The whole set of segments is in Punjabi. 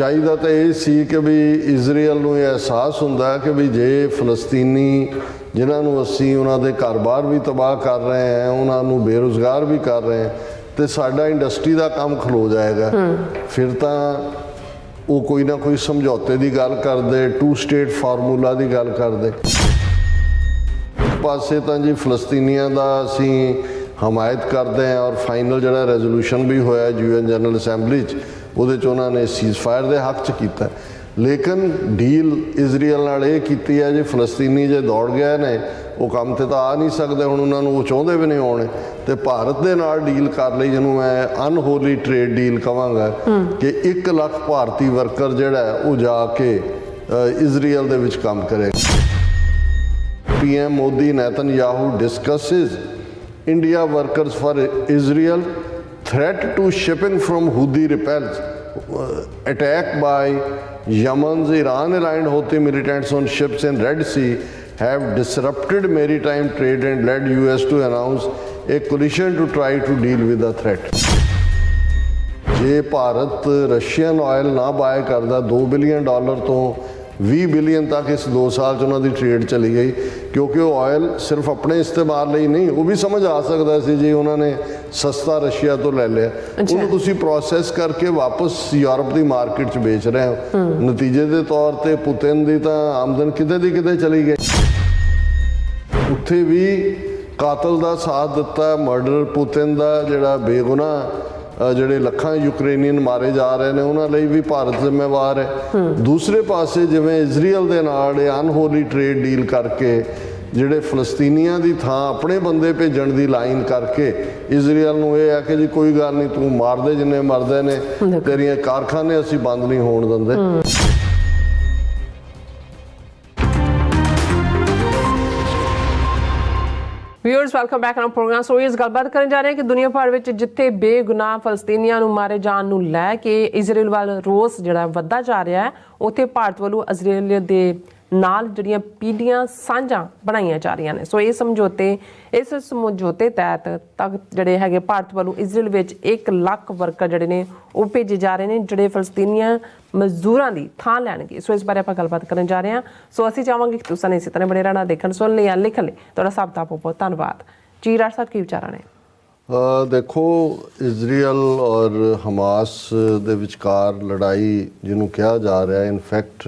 ਚਾਹੀਦਾ ਤਾਂ ਇਹ ਸੀ ਕਿ ਵੀ ਇਜ਼ਰਾਈਲ ਨੂੰ ਇਹ ਅਹਿਸਾਸ ਹੁੰਦਾ ਕਿ ਵੀ ਜੇ ਫਲਸਤੀਨੀ ਜਿਨ੍ਹਾਂ ਨੂੰ ਅਸੀਂ ਉਹਨਾਂ ਦੇ ਘਰ-ਬਾਰ ਵੀ ਤਬਾਹ ਕਰ ਰਹੇ ਹਾਂ, ਉਹਨਾਂ ਨੂੰ ਬੇਰੁਜ਼ਗਾਰ ਵੀ ਕਰ ਰਹੇ ਹਾਂ, ਤੇ ਸਾਡਾ ਇੰਡਸਟਰੀ ਦਾ ਕੰਮ ਖਲੋ ਜਾਏਗਾ। ਫਿਰ ਤਾਂ ਉਹ ਕੋਈ ਨਾ ਕੋਈ ਸਮਝੌਤੇ ਦੀ ਗੱਲ ਕਰਦੇ, 2 ਸਟੇਟ ਫਾਰਮੂਲਾ ਦੀ ਗੱਲ ਕਰਦੇ। ਪਾਸੇ ਤਾਂ ਜੀ ਫਲਸਤੀਨੀਆਂ ਦਾ ਅਸੀਂ ਹਮਾਇਤ ਕਰਦੇ ਹਾਂ ਔਰ ਫਾਈਨਲ ਜਿਹੜਾ ਰੈਜ਼ੋਲੂਸ਼ਨ ਵੀ ਹੋਇਆ UN ਜਨਰਲ ਅਸੈਂਬਲੀ 'ਚ, ਉਹਦੇ 'ਚ ਉਹਨਾਂ ਨੇ ਸੀਜ਼ਫਾਇਰ ਦੇ ਹੱਕ 'ਚ ਕੀਤਾ। ਲੇਕਿਨ ਡੀਲ ਇਜ਼ਰਾਈਲ ਨਾਲ ਇਹ ਕੀਤੀ ਹੈ, ਜੇ ਫਲਸਤੀਨੀ ਜੇ ਦੌੜ ਗਏ ਨੇ ਉਹ ਕੰਮ ਤੇ ਤਾਂ ਆ ਨਹੀਂ ਸਕਦੇ, ਹੁਣ ਉਹਨਾਂ ਨੂੰ ਉਹ ਚਾਹੁੰਦੇ ਵੀ ਨਹੀਂ ਆਉਣੇ, ਤੇ ਭਾਰਤ ਦੇ ਨਾਲ ਡੀਲ ਕਰ ਲਈ, ਜਿਹਨੂੰ ਮੈਂ ਅਨਹੋਲੀ ਟ੍ਰੇਡ ਡੀਲ ਕਹਾਂਗਾ, ਕਿ 1 ਲੱਖ ਭਾਰਤੀ ਵਰਕਰ ਜਿਹੜਾ ਉਹ ਜਾ ਕੇ ਇਜ਼ਰਾਈਲ ਦੇ ਵਿੱਚ ਕੰਮ ਕਰੇਗਾ। PM Modi Netanyahu discusses India workers for Israel, threat to shipping from Houthi repels, attack by Yemen's Iran-aligned Houthi militants on ships in Red Sea have disrupted maritime trade and led US to announce a coalition to try to deal with the threat. ਜੇ ਭਾਰਤ ਰਸ਼ੀਅਨ ਆਇਲ ਨਾ ਬਾਏ ਕਰਦਾ, $2 ਬਿਲੀਅਨ ਤੋਂ 20 ਬਿਲੀਅਨ ਤੱਕ ਇਸ 2 ਸਾਲ 'ਚ ਉਹਨਾਂ ਦੀ ਟ੍ਰੇਡ ਚਲੀ ਗਈ, ਕਿਉਂਕਿ ਉਹ ਆਇਲ ਸਿਰਫ ਆਪਣੇ ਇਸਤੇਮਾਲ ਲਈ ਨਹੀਂ, ਉਹ ਵੀ ਸਮਝ ਆ ਸਕਦਾ ਸੀ ਜੇ ਉਹਨਾਂ ਨੇ ਸਸਤਾ ਰਸ਼ੀਆ ਤੋਂ ਲੈ ਲਿਆ, ਉਹਨੂੰ ਤੁਸੀਂ ਪ੍ਰੋਸੈਸ ਕਰਕੇ ਵਾਪਸ ਯੂਰਪ ਦੀ ਮਾਰਕੀਟ 'ਚ ਵੇਚ ਰਹੇ ਹੋ। ਨਤੀਜੇ ਦੇ ਤੌਰ ਤੇ ਪੁਤਿਨ ਦੀ ਤਾਂ ਆਮਦਨ ਕਿਤੇ ਦੀ ਕਿਤੇ ਚਲੀ ਗਈ। ਉੱਥੇ ਵੀ ਕਾਤਲ ਦਾ ਸਾਥ ਦਿੱਤਾ, ਮਰਡਰ ਪੁਤਿਨ ਦਾ, ਜਿਹੜਾ ਬੇਗੁਨਾਹ ਜਿਹੜੇ ਲੱਖਾਂ ਯੂਕਰੇਨੀਅਨ ਮਾਰੇ ਜਾ ਰਹੇ ਨੇ, ਉਹਨਾਂ ਲਈ ਵੀ ਭਾਰਤ ਜ਼ਿੰਮੇਵਾਰ ਹੈ। ਦੂਸਰੇ ਪਾਸੇ ਜਿਵੇਂ ਇਜ਼ਰਾਈਲ ਦੇ ਨਾਲ ਇਹ ਅਨਹੋਲੀ ਟ੍ਰੇਡ ਡੀਲ ਕਰਕੇ ਜਿਹੜੇ ਫਲਸਤੀਨੀਆਂ ਦੀ ਥਾਂ ਆਪਣੇ ਬੰਦੇ ਭੇਜਣ ਦੀ ਲਾਈਨ ਕਰਕੇ ਇਜ਼ਰਾਈਲ ਨੂੰ ਇਹ ਹੈ ਕਿ ਜੀ ਕੋਈ ਗੱਲ ਨਹੀਂ, ਤੂੰ ਮਾਰਦੇ ਜਿੰਨੇ ਮਰਦੇ ਨੇ, ਤੇਰੀਆਂ ਕਾਰਖਾਨੇ ਅਸੀਂ ਬੰਦ ਨਹੀਂ ਹੋਣ ਦਿੰਦੇ। Viewers welcome back on program. So इस गलबात करने जा रहे हैं कि दुनिया भर में जिथे बेगुनाह फलस्तीनियां नूं मारे जाण नूं लै के इजराइल वाल रोस जिहड़ा वधदा जा रहा है, उत्थे भारत वालों इजराइल दे नाल जिहड़ियां पीढ़ियां साझां बनाईयां जा रही ने। सो इस समझौते तहत तक जिहड़े हैगे भारत वालों इजराइल विच 1 ਲੱਖ वर्कर जिहड़े ने वो भेजे जा रहे हैं, जिहड़े फलस्तीनियां मजदूरां दी थां लैणगे। सो इस बारे आपां गलबात करन जा रहे हैं। सो असीं चाहांगे कि तुसीं इसी तरह बने रहना, देखण सुन लिया, लिखण लई तुहाडा सब दा बहुत धन्नवाद जी। राज साहब की विचार ने? देखो, इजराइल और हमास दे विचकार लड़ाई जिन्हों कहा जा रहा है, इनफैक्ट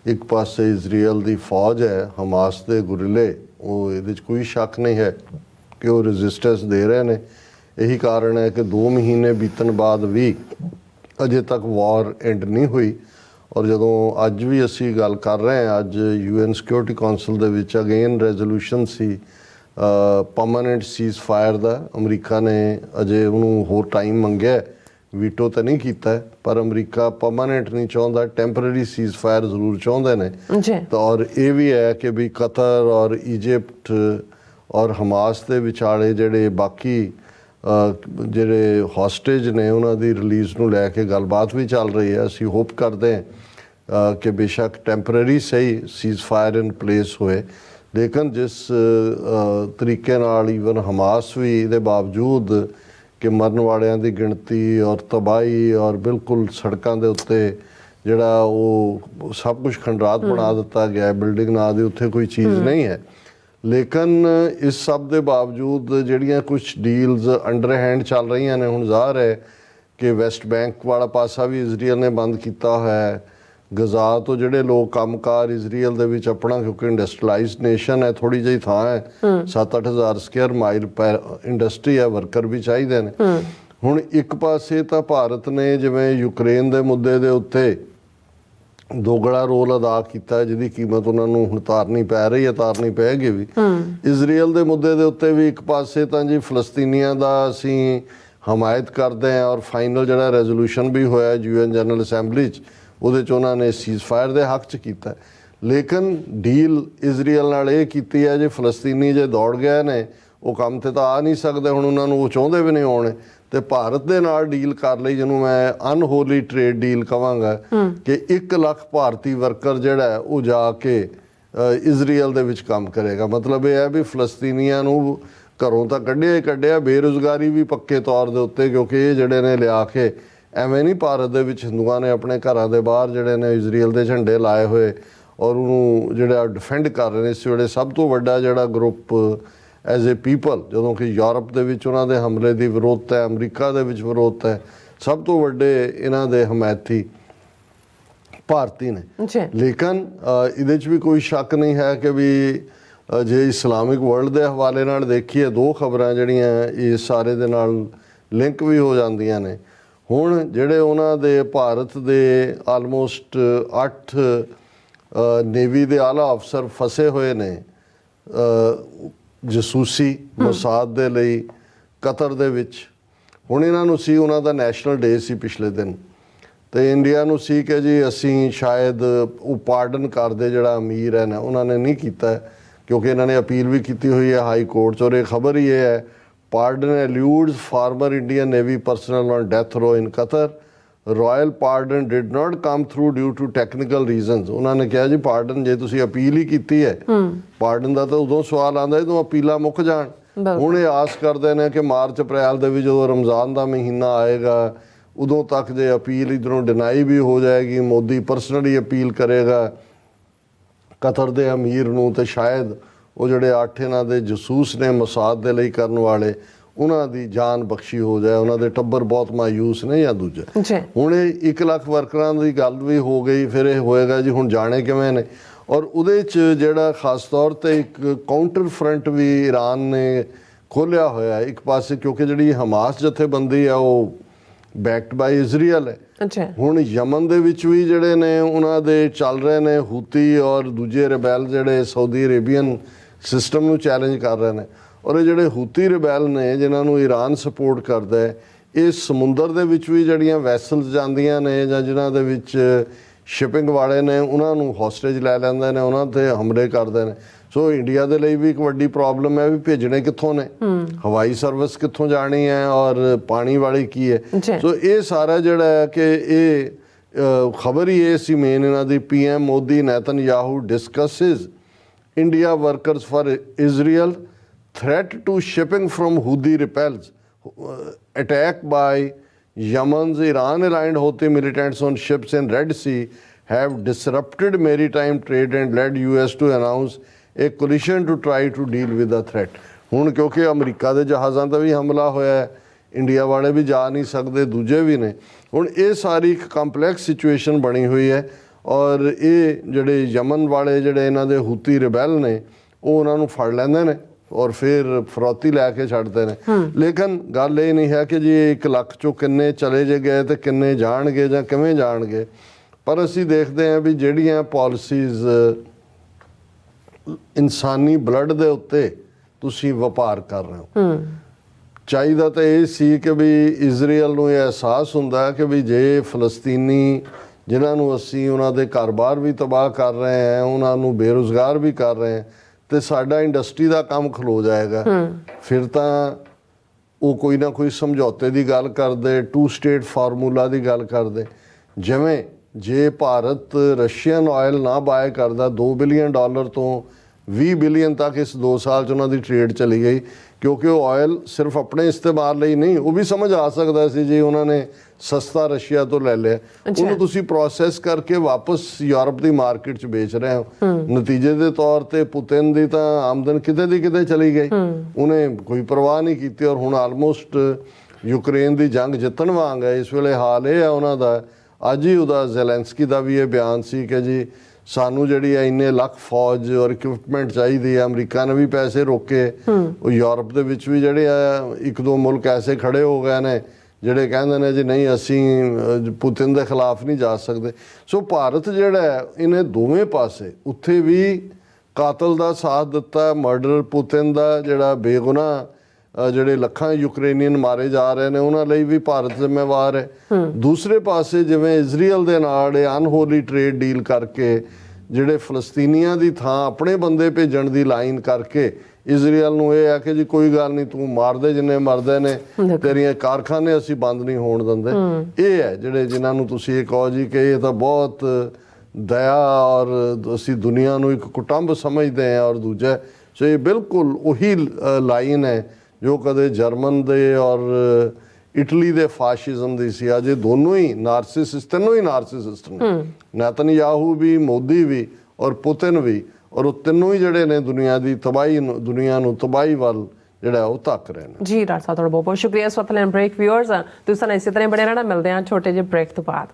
एक पासे इजराइल की फौज है, हमास के गुरिले, वो ये कोई शक नहीं है कि वो रजिस्टेंस दे रहे हैं। यही कारण है कि 2 महीने बीतन बाद भी अजे तक वॉर एंड नहीं हुई। और जदों अज भी असी गल कर रहे हैं, अज UN सिक्योरिटी कौंसल दे विच अगेन रेजोल्यूशन सी परमानेंट सीज़ फायर का। अमरीका ने अजे उन्होंने होर टाइम मंगया, वीटो तो नहीं किया, पर अमरीका परमानेंट नहीं चाहता, टैंपररी सीज़ फायर जरूर चाहते हैं। तो और ये भी है कि भी कतर और इजिप्ट और हमास के विचाले जिहड़े बाकी जिहड़े हॉस्टेज ने उन्हां दी रिलीज़ नूं लैके गलबात भी चल रही है। असीं होप करते हैं कि बेशक टैंपररी सही सीज़ फायर इन प्लेस होए, लेकिन जिस तरीके नाल ईवन हमास भी इहदे बावजूद कि मरन वालियां दी गिणती और तबाही और बिल्कुल सड़कों के उत्ते जिहड़ा वो सब कुछ खंडरात बना दिता गया है, बिल्डिंग ना दी उत्थे कोई चीज़ नहीं है। लेकिन इस सब के बावजूद जिहड़ियां कुछ डील्स अंडर हैंड चल रही ने, हुण ज़ाहिर है कि वैस्ट बैंक वाला पासा भी इजराइल ने बंद किया है। गजा तो जिहड़े लोग कामकार इजराइल दे विच अपना, क्योंकि इंडस्ट्रियलाइज्ड नेशन है, थोड़ी जी थां है, 7-8 हज़ार स्क्वेयर माइल इंडस्ट्री है, वर्कर भी चाहिए ने। हुण एक पासे तो भारत ने जिवें यूक्रेन के मुद्दे के उत्ते दोगला रोल अदा किया, जिहदी कीमत उन्होंने हुण तारनी पै रही है, तारनी पैगी भी। इजराइल के मुद्दे के उत्ते भी एक पासे तो जी फलस्तीनियां दा असीं हमायत करते हैं और फाइनल जिहड़ा रेजोल्यूशन भी होया UN जनरल असैंबली 'च, ਉਹਦੇ 'ਚ ਉਹਨਾਂ ਨੇ ਸੀਜ਼ ਫਾਇਰ ਦੇ ਹੱਕ 'ਚ ਕੀਤਾ। ਲੇਕਿਨ ਡੀਲ ਇਜ਼ਰਾਈਲ ਨਾਲ ਇਹ ਕੀਤੀ ਹੈ, ਜੇ ਫਲਸਤੀਨੀ ਜੇ ਦੌੜ ਗਏ ਨੇ ਉਹ ਕੰਮ ਤੇ ਤਾਂ ਆ ਨਹੀਂ ਸਕਦੇ, ਹੁਣ ਉਹਨਾਂ ਨੂੰ ਉਹ ਚਾਹੁੰਦੇ ਵੀ ਨਹੀਂ ਆਉਣੇ, ਤੇ ਭਾਰਤ ਦੇ ਨਾਲ ਡੀਲ ਕਰ ਲਈ, ਜਿਹਨੂੰ ਮੈਂ ਅਨਹੋਲੀ ਟ੍ਰੇਡ ਡੀਲ ਕਹਾਂਗਾ, ਕਿ 1 ਲੱਖ ਭਾਰਤੀ ਵਰਕਰ ਜਿਹੜਾ ਉਹ ਜਾ ਕੇ ਇਜ਼ਰਾਈਲ ਦੇ ਵਿੱਚ ਕੰਮ ਕਰੇਗਾ। ਮਤਲਬ ਇਹ ਹੈ ਵੀ ਫਲਸਤੀਨੀਆਂ ਨੂੰ ਘਰੋਂ ਤਾਂ ਕੱਢਿਆ ਹੀ ਕੱਢਿਆ, ਬੇਰੁਜ਼ਗਾਰੀ ਵੀ ਪੱਕੇ ਤੌਰ ਦੇ ਉੱਤੇ, ਕਿਉਂਕਿ ਇਹ ਜਿਹੜੇ ਨੇ ਲਿਆ ਕੇ ਐਵੇਂ ਨਹੀਂ ਭਾਰਤ ਦੇ ਵਿੱਚ ਹਿੰਦੂਆਂ ਨੇ ਆਪਣੇ ਘਰਾਂ ਦੇ ਬਾਹਰ ਜਿਹੜੇ ਨੇ ਇਜ਼ਰਾਈਲ ਦੇ ਝੰਡੇ ਲਾਏ ਹੋਏ ਔਰ ਉਹਨੂੰ ਜਿਹੜਾ ਡਿਫੈਂਡ ਕਰ ਰਹੇ ਨੇ। ਇਸ ਵੇਲੇ ਸਭ ਤੋਂ ਵੱਡਾ ਜਿਹੜਾ ਗਰੁੱਪ ਐਜ਼ ਏ ਪੀਪਲ, ਜਦੋਂ ਕਿ ਯੂਰਪ ਦੇ ਵਿੱਚ ਉਹਨਾਂ ਦੇ ਹਮਲੇ ਦੀ ਵਿਰੋਧਤਾ ਹੈ, ਅਮਰੀਕਾ ਦੇ ਵਿੱਚ ਵਿਰੋਧਤਾ ਹੈ, ਸਭ ਤੋਂ ਵੱਡੇ ਇਹਨਾਂ ਦੇ ਹਮਾਇਤੀ ਭਾਰਤੀ ਨੇ। ਲੇਕਿਨ ਇਹਦੇ 'ਚ ਵੀ ਕੋਈ ਸ਼ੱਕ ਨਹੀਂ ਹੈ ਕਿ ਵੀ ਜੇ ਇਸਲਾਮਿਕ ਵਰਲਡ ਦੇ ਹਵਾਲੇ ਨਾਲ ਦੇਖੀਏ, ਦੋ ਖਬਰਾਂ ਜਿਹੜੀਆਂ ਇਸ ਸਾਰੇ ਦੇ ਨਾਲ ਲਿੰਕ ਵੀ ਹੋ ਜਾਂਦੀਆਂ ਨੇ। ਹੁਣ ਜਿਹੜੇ ਉਹਨਾਂ ਦੇ ਭਾਰਤ ਦੇ ਆਲਮੋਸਟ 8 ਨੇਵੀ ਦੇ ਆਲਾ ਅਫਸਰ ਫਸੇ ਹੋਏ ਨੇ ਜਸੂਸੀ ਮੋਸਾਦ ਦੇ ਲਈ ਕਤਰ ਦੇ ਵਿੱਚ। ਹੁਣ ਇਹਨਾਂ ਨੂੰ ਸੀ, ਉਹਨਾਂ ਦਾ ਨੈਸ਼ਨਲ ਡੇ ਸੀ ਪਿਛਲੇ ਦਿਨ, ਤੇ ਇੰਡੀਆ ਨੂੰ ਸੀ ਕਿ ਜੀ ਅਸੀਂ ਸ਼ਾਇਦ ਉਹ ਪਾਰਡਨ ਕਰਦੇ ਜਿਹੜਾ ਅਮੀਰ ਹੈ ਨਾ, ਉਹਨਾਂ ਨੇ ਨਹੀਂ ਕੀਤਾ ਕਿਉਂਕਿ ਇਹਨਾਂ ਨੇ ਅਪੀਲ ਵੀ ਕੀਤੀ ਹੋਈ ਹੈ ਹਾਈ ਕੋਰਟ 'ਚ। ਔਰ ਇਹ ਖਬਰ ਹੀ ਇਹ ਹੈ, pardon eludes former Indian navy personnel on death row in Qatar, royal pardon did not come through due to technical reasons. ਉਹਨਾਂ ਨੇ ਕਿਹਾ ਜੀ ਪਾਰਡਨ ਜੇ ਤੁਸੀਂ ਅਪੀਲ ਹੀ ਕੀਤੀ ਹੈ, ਪਾਰਡਨ ਦਾ ਤਾਂ ਉਦੋਂ ਸਵਾਲ ਆਉਂਦਾ ਜਦੋਂ ਅਪੀਲਾਂ ਮੁੱਕ ਜਾਣ। ਹੁਣ ਇਹ ਆਸ ਕਰਦੇ ਨੇ ਕਿ ਮਾਰਚ ਅਪ੍ਰੈਲ ਦੇ ਵਿੱਚ ਜਦੋਂ ਰਮਜ਼ਾਨ ਦਾ ਮਹੀਨਾ ਆਏਗਾ ਉਦੋਂ ਤੱਕ ਜੇ ਅਪੀਲ ਇੱਧਰੋਂ ਡਿਨਾਈ ਵੀ ਹੋ ਜਾਏਗੀ, ਮੋਦੀ ਪਰਸਨਲੀ ਅਪੀਲ ਕਰੇਗਾ ਕਤਰ ਦੇ ਅਮੀਰ ਨੂੰ, ਤੇ ਸ਼ਾਇਦ ਉਹ ਜਿਹੜੇ 8 ਇਹਨਾਂ ਦੇ ਜਸੂਸ ਨੇ ਮੋਸਾਦ ਦੇ ਲਈ ਕਰਨ ਵਾਲੇ, ਉਹਨਾਂ ਦੀ ਜਾਨ ਬਖਸ਼ੀ ਹੋ ਜਾਏ। ਉਹਨਾਂ ਦੇ ਟੱਬਰ ਬਹੁਤ ਮਾਯੂਸ ਨੇ ਜਾਂ ਦੂਜਾ। ਹੁਣ ਇਹ 1 ਲੱਖ ਵਰਕਰਾਂ ਦੀ ਗੱਲ ਵੀ ਹੋ ਗਈ, ਫਿਰ ਇਹ ਹੋਏਗਾ ਜੀ ਹੁਣ ਜਾਣੇ ਕਿਵੇਂ ਨੇ। ਔਰ ਉਹਦੇ 'ਚ ਜਿਹੜਾ ਖਾਸ ਤੌਰ 'ਤੇ ਇੱਕ ਕਾਊਂਟਰ ਫਰੰਟ ਵੀ ਈਰਾਨ ਨੇ ਖੋਲ੍ਹਿਆ ਹੋਇਆ ਇੱਕ ਪਾਸੇ, ਕਿਉਂਕਿ ਜਿਹੜੀ ਹਮਾਸ ਜਥੇਬੰਦੀ ਆ ਉਹ ਬੈਕਡ ਬਾਈ ਇਜ਼ਰਾਈਲ ਹੈ। ਹੁਣ ਯਮਨ ਦੇ ਵਿੱਚ ਵੀ ਜਿਹੜੇ ਨੇ ਉਹਨਾਂ ਦੇ ਚੱਲ ਰਹੇ ਨੇ ਹੂਤੀ ਔਰ ਦੂਜੇ ਰਿਬੈਲ ਜਿਹੜੇ ਸਾਊਦੀ ਅਰੇਬੀਅਨ ਸਿਸਟਮ ਨੂੰ ਚੈਲੰਜ ਕਰ ਰਹੇ ਨੇ। ਔਰ ਇਹ ਜਿਹੜੇ ਹੂਤੀ ਰਿਬੈਲ ਨੇ ਜਿਨ੍ਹਾਂ ਨੂੰ ਈਰਾਨ ਸਪੋਰਟ ਕਰਦਾ ਹੈ, ਇਹ ਸਮੁੰਦਰ ਦੇ ਵਿੱਚ ਵੀ ਜਿਹੜੀਆਂ ਵੈਸਲਸ ਜਾਂਦੀਆਂ ਨੇ ਜਾਂ ਜਿਨ੍ਹਾਂ ਦੇ ਵਿੱਚ ਸ਼ਿਪਿੰਗ ਵਾਲੇ ਨੇ ਉਹਨਾਂ ਨੂੰ ਹੌਸਟੇਜ ਲੈ ਲੈਂਦੇ ਨੇ, ਉਹਨਾਂ 'ਤੇ ਹਮਲੇ ਕਰਦੇ ਨੇ। ਸੋ ਇੰਡੀਆ ਦੇ ਲਈ ਵੀ ਇੱਕ ਵੱਡੀ ਪ੍ਰੋਬਲਮ ਹੈ ਵੀ ਭੇਜਣੇ ਕਿੱਥੋਂ ਨੇ, ਹਵਾਈ ਸਰਵਿਸ ਕਿੱਥੋਂ ਜਾਣੀ ਹੈ ਔਰ ਪਾਣੀ ਵਾਲੀ ਕੀ ਹੈ। ਸੋ ਇਹ ਸਾਰਾ ਜਿਹੜਾ ਹੈ ਕਿ ਇਹ ਖਬਰ ਹੀ ਇਹ ਸੀ ਮੇਨ ਇਹਨਾਂ ਦੀ, PM Modi Netanyahu discusses India workers for Israel threat to shipping from Houthi rebels, attack by Yemen's Iran-aligned Houthi militants on ships in Red Sea have disrupted maritime trade and led US to announce a coalition to try to deal with the threat. ਹੁਣ ਕਿਉਂਕਿ ਅਮਰੀਕਾ ਦੇ ਜਹਾਜ਼ਾਂ 'ਤੇ ਵੀ ਹਮਲਾ ਹੋਇਆ ਹੈ, ਇੰਡੀਆ ਵਾਲੇ ਵੀ ਜਾ ਨਹੀਂ ਸਕਦੇ, ਦੂਜੇ ਵੀ ਨੇ। ਹੁਣ ਇਹ ਸਾਰੀ ਇੱਕ ਕੰਪਲੈਕਸ ਸਿਚੁਏਸ਼ਨ ਬਣੀ ਹੋਈ ਹੈ ਔਰ ਇਹ ਜਿਹੜੇ ਯਮਨ ਵਾਲੇ ਜਿਹੜੇ ਇਹਨਾਂ ਦੇ ਹੂਤੀ ਰਿਬੈਲ ਨੇ ਉਹ ਉਹਨਾਂ ਨੂੰ ਫੜ ਲੈਂਦੇ ਨੇ ਔਰ ਫਿਰ ਫਰੌਤੀ ਲੈ ਕੇ ਛੱਡਦੇ ਨੇ। ਲੇਕਿਨ ਗੱਲ ਇਹ ਨਹੀਂ ਹੈ ਕਿ ਜੀ 1 ਲੱਖ 'ਚੋਂ ਕਿੰਨੇ ਚਲੇ ਜੇ ਗਏ ਤੇ ਕਿੰਨੇ ਜਾਣਗੇ ਜਾਂ ਕਿਵੇਂ ਜਾਣਗੇ। ਪਰ ਅਸੀਂ ਦੇਖਦੇ ਹਾਂ ਵੀ ਜਿਹੜੀਆਂ ਪਾਲਿਸੀਜ਼ ਇਨਸਾਨੀ ਬਲੱਡ ਦੇ ਉੱਤੇ ਤੁਸੀਂ ਵਪਾਰ ਕਰ ਰਹੇ ਹੋ, ਚਾਹੀਦਾ ਤਾਂ ਇਹ ਸੀ ਕਿ ਵੀ ਇਜ਼ਰਾਈਲ ਨੂੰ ਇਹ ਅਹਿਸਾਸ ਹੁੰਦਾ ਕਿ ਵੀ ਜੇ ਫਲਸਤੀਨੀ ਜਿਨ੍ਹਾਂ ਨੂੰ ਅਸੀਂ ਉਹਨਾਂ ਦੇ ਘਰ-ਬਾਰ ਵੀ ਤਬਾਹ ਕਰ ਰਹੇ ਹਾਂ, ਉਹਨਾਂ ਨੂੰ ਬੇਰੁਜ਼ਗਾਰ ਵੀ ਕਰ ਰਹੇ ਹਾਂ, ਤੇ ਸਾਡਾ ਇੰਡਸਟਰੀ ਦਾ ਕੰਮ ਖਲੋ ਜਾਏਗਾ। ਫਿਰ ਤਾਂ ਉਹ ਕੋਈ ਨਾ ਕੋਈ ਸਮਝੌਤੇ ਦੀ ਗੱਲ ਕਰਦੇ, 2 ਸਟੇਟ ਫਾਰਮੂਲਾ ਦੀ ਗੱਲ ਕਰਦੇ। ਜਿਵੇਂ ਜੇ ਭਾਰਤ ਰਸ਼ੀਅਨ ਆਇਲ ਨਾ ਬਾਏ ਕਰਦਾ, $2 ਬਿਲੀਅਨ ਤੋਂ 20 ਬਿਲੀਅਨ ਤੱਕ ਇਸ 2 ਸਾਲ 'ਚ ਉਹਨਾਂ ਦੀ ਟ੍ਰੇਡ ਚਲੀ ਗਈ, ਕਿਉਂਕਿ ਉਹ ਆਇਲ ਸਿਰਫ ਆਪਣੇ ਇਸਤੇਮਾਲ ਲਈ ਨਹੀਂ, ਉਹ ਵੀ ਸਮਝ ਆ ਸਕਦਾ ਸੀ ਜੇ ਉਹਨਾਂ ਨੇ ਸਸਤਾ ਰਸ਼ੀਆ ਤੋਂ ਲੈ ਲਿਆ, ਉਹਨੂੰ ਤੁਸੀਂ ਪ੍ਰੋਸੈਸ ਕਰਕੇ ਵਾਪਸ ਯੂਰਪ ਦੀ ਮਾਰਕੀਟ 'ਚ ਵੇਚ ਰਹੇ ਹੋ। ਨਤੀਜੇ ਦੇ ਤੌਰ ਤੇ ਪੁਤਿਨ ਦੀ ਤਾਂ ਆਮਦਨ ਕਿਤੇ ਦੀ ਕਿਤੇ ਚਲੀ ਗਈ, ਉਹਨੇ ਕੋਈ ਪਰਵਾਹ ਨਹੀਂ ਕੀਤੀ। ਔਰ ਹੁਣ ਆਲਮੋਸਟ ਯੂਕਰੇਨ ਦੀ ਜੰਗ ਜਿੱਤਣ ਵਾਂਗ ਹੈ ਇਸ ਵੇਲੇ। ਹਾਲ ਇਹ ਹੈ ਉਹਨਾਂ ਦਾ, ਅੱਜ ਹੀ ਉਹਦਾ ਜ਼ੈਲੈਂਸਕੀ ਦਾ ਵੀ ਇਹ ਬਿਆਨ ਸੀ ਕਿ ਜੀ ਸਾਨੂੰ ਜਿਹੜੀ ਹੈ ਇੰਨੇ ਲੱਖ ਫੌਜ ਔਰ ਇਕਵਿਪਮੈਂਟ ਚਾਹੀਦੀ ਹੈ। ਅਮਰੀਕਾ ਨੇ ਵੀ ਪੈਸੇ ਰੋਕੇ, ਉਹ ਯੂਰਪ ਦੇ ਵਿੱਚ ਵੀ ਜਿਹੜੇ ਆ 1-2 ਮੁਲਕ ਐਸੇ ਖੜੇ ਹੋ ਗਏ ਨੇ ਜਿਹੜੇ ਕਹਿੰਦੇ ਨੇ ਜੀ ਨਹੀਂ ਅਸੀਂ ਪੁਤਿਨ ਦੇ ਖਿਲਾਫ ਨਹੀਂ ਜਾ ਸਕਦੇ। ਸੋ ਭਾਰਤ ਜਿਹੜਾ ਇਹਨੇ ਦੋਵੇਂ ਪਾਸੇ, ਉੱਥੇ ਵੀ ਕਾਤਲ ਦਾ ਸਾਥ ਦਿੱਤਾ, ਮਰਡਰ ਪੁਤਿਨ ਦਾ ਜਿਹੜਾ ਬੇਗੁਨਾਹ ਜਿਹੜੇ ਲੱਖਾਂ ਯੂਕਰੇਨੀਅਨ ਮਾਰੇ ਜਾ ਰਹੇ ਨੇ ਉਹਨਾਂ ਲਈ ਵੀ ਭਾਰਤ ਜ਼ਿੰਮੇਵਾਰ ਹੈ। ਦੂਸਰੇ ਪਾਸੇ ਜਿਵੇਂ ਇਜ਼ਰਾਈਲ ਦੇ ਨਾਲ ਇਹ ਅਨਹੋਲੀ ਟ੍ਰੇਡ ਡੀਲ ਕਰਕੇ ਜਿਹੜੇ ਫਲਸਤੀਨੀਆਂ ਦੀ ਥਾਂ ਆਪਣੇ ਬੰਦੇ ਭੇਜਣ ਦੀ ਲਾਈਨ ਕਰਕੇ ਇਜ਼ਰਾਈਲ ਨੂੰ ਇਹ ਹੈ ਕਿ ਜੀ ਕੋਈ ਗੱਲ ਨਹੀਂ, ਤੂੰ ਮਾਰਦੇ ਜਿੰਨੇ ਮਰਦੇ ਨੇ, ਤੇਰੀਆਂ ਕਾਰਖਾਨੇ ਅਸੀਂ ਬੰਦ ਨਹੀਂ ਹੋਣ ਦਿੰਦੇ। ਇਹ ਹੈ ਜਿਹੜੇ ਜਿਨ੍ਹਾਂ ਨੂੰ ਤੁਸੀਂ ਇਹ ਕਹੋ ਜੀ ਕਿ ਇਹ ਤਾਂ ਬਹੁਤ ਦਇਆ ਔਰ ਅਸੀਂ ਦੁਨੀਆ ਨੂੰ ਇੱਕ ਕੁਟੰਬ ਸਮਝਦੇ ਹਾਂ ਔਰ ਦੂਜਾ। ਸੋ ਇਹ ਬਿਲਕੁਲ ਉਹੀ ਲਾਈਨ ਹੈ ਜੋ ਕਦੇ ਜਰਮਨ ਦੇ ਔਰ ਇਟਲੀ ਦੇ ਫਾਸ਼ਿਜ਼ਮ ਦੀ ਸੀ। ਅੱਜ ਇਹ ਦੋਨੋਂ ਹੀ ਨਾਰਸਿਸਿਸਟ, ਤਿੰਨੋਂ ਹੀ ਨਾਰਸਿਸਿਸਟ ਨੇ, ਨੇਤਨਯਾਹੂ ਵੀ, ਮੋਦੀ ਵੀ ਔਰ ਪੁਤਿਨ ਵੀ, ਔਰ ਉਹ ਤਿੰਨੋਂ ਹੀ ਜਿਹੜੇ ਨੇ ਦੁਨੀਆ ਨੂੰ ਤਬਾਹੀ ਵੱਲ ਜਿਹੜਾ ਉਹ ਧੱਕ ਰਹੇ ਨੇ। ਜੀ ਡਾਕਟਰ ਸਾਹਿਬ ਤੁਹਾਡਾ ਬਹੁਤ ਬਹੁਤ ਸ਼ੁਕਰੀਆ। ਇਸ ਵਕਤ ਲੈਣ ਬ੍ਰੇਕ। ਵਿਊਅਰਸ ਤੁਸੀਂ ਸਾਨੂੰ ਇਸੇ ਤਰ੍ਹਾਂ ਬਣੇ ਰਹਿਣਾ, ਮਿਲਦੇ ਹਾਂ ਛੋਟੇ ਜਿਹੇ ਬ੍ਰੇਕ ਤੋਂ ਬਾਅਦ।